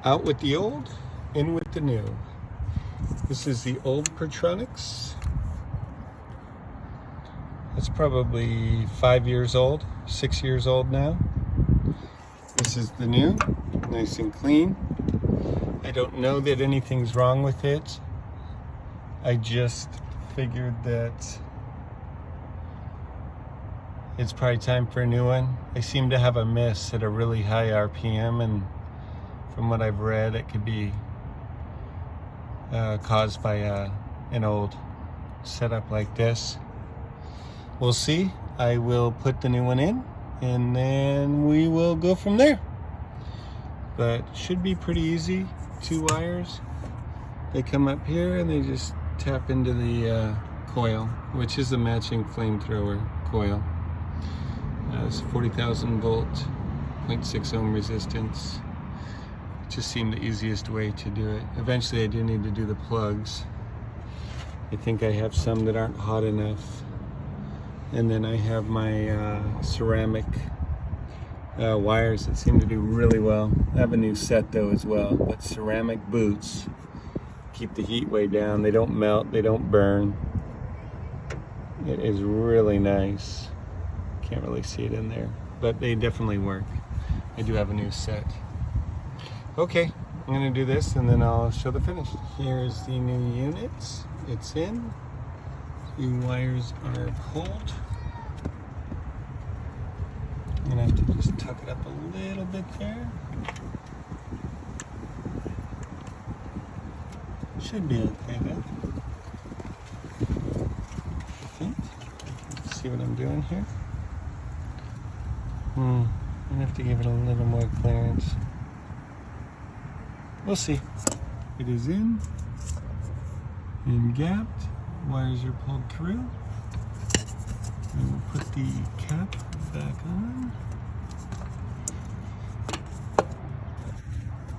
Out with the old, in with the new. This is the old Pertronix. It's probably 5 years old, 6 years old now. This is the new, nice and clean. I don't know that anything's wrong with it. I just figured that it's probably time for a new one. I seem to have a miss at a really high RPM, and from what I've read, it could be caused by an old setup like this. We'll see. I will put the new one in, and then we will go from there. But should be pretty easy. 2 wires. They come up here and they just tap into the coil, which is a matching flamethrower coil. It's 40,000 volt, 0.6 ohm resistance. Just seemed the easiest way to do it. Eventually I do need to do the plugs. I think I have some that aren't hot enough. And then I have my ceramic wires that seem to do really well. I have a new set though as well, but ceramic boots keep the heat way down. They don't melt, they don't burn. It is really nice. Can't really see it in there, but they definitely work. I do have a new set. Okay, I'm gonna do this and then I'll show the finish. Here's the new unit. It's in. The wires are pulled. I'm gonna have to just tuck it up a little bit there. Should be okay though. I think. Let's see what I'm doing here. I'm gonna have to give it a little more clearance. We'll see. It is in and gapped. Wires are pulled through. And we'll put the cap back on.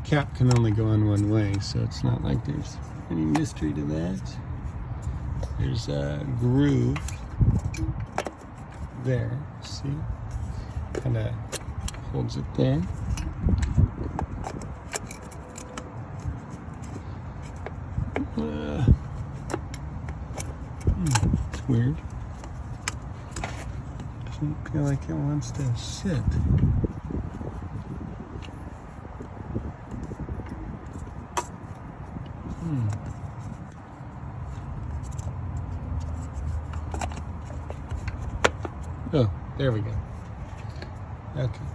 Cap can only go on one way, so it's not like there's any mystery to that. There's a groove there, see? Kind of holds it there. It's weird. Doesn't feel like it wants to sit. Oh, there we go. Okay.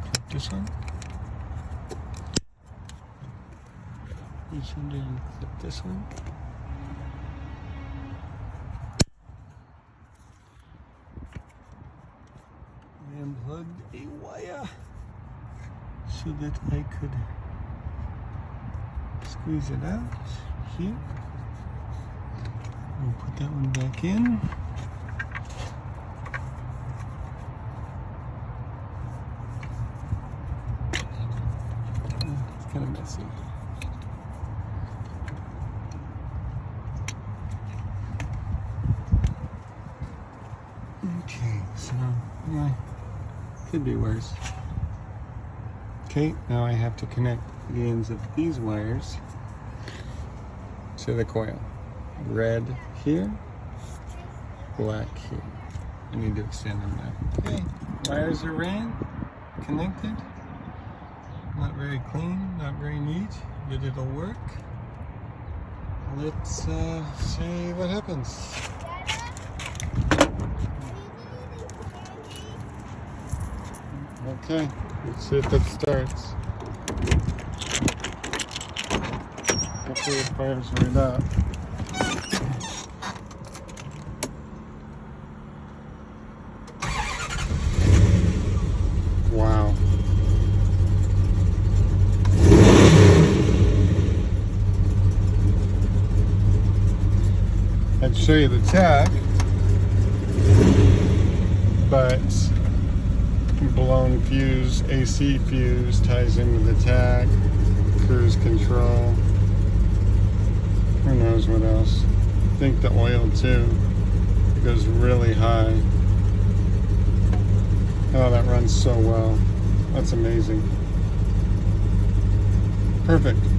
Click this one. Reach under and click this one. And plugged a wire so that I could squeeze it out here. We'll put that one back in. It's kind of messy. Okay, so yeah, could be worse. Okay, now I have to connect the ends of these wires to the coil. Red here, black here. I need to extend them now. Okay, wires are ran, connected. Not very clean, not very neat, but it'll work. Let's see what happens. Okay, let's see if it starts. Hopefully it fires right up. Wow. I'd show you the tach, but blown fuse, AC fuse ties into the tach, cruise control, who knows what else. I think the oil too, it goes really high. Oh, that runs so well. That's amazing. Perfect.